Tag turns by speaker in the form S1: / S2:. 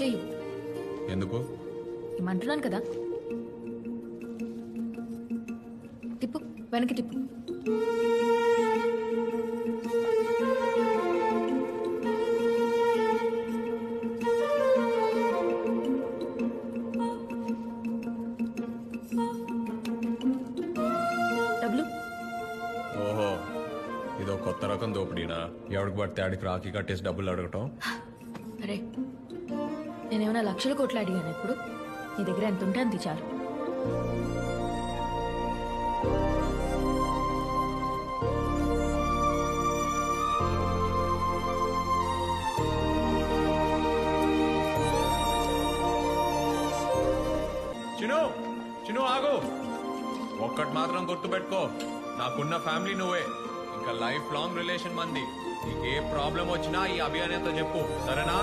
S1: చెయ్యి.
S2: ఎందుకు?
S1: ఏమంటున్నాను కదా. తిప్పు, వెనక్కి తిప్పు. డబ్బులు.
S2: ఓహో, ఇదో కొత్త రకం దోపిడీనా? ఎవడికి పడితే ఆడికి రాఖీ కట్టేసి డబ్బులు అడగటం.
S1: అరే, నేనేమైనా లక్షల కోట్లు అడిగాను ఇప్పుడు? నీ దగ్గర ఎంత ఉంటే అంత చాలు.
S2: చిను చిను ఆగు. ఒక్కటి మాత్రం గుర్తుపెట్టుకో, నాకున్న ఫ్యామిలీ నువ్వే. ఇంకా లైఫ్ లాంగ్ రిలేషన్ మంది. నీకే ప్రాబ్లం వచ్చినా ఈ అభియానంతో చెప్పు, సరేనా?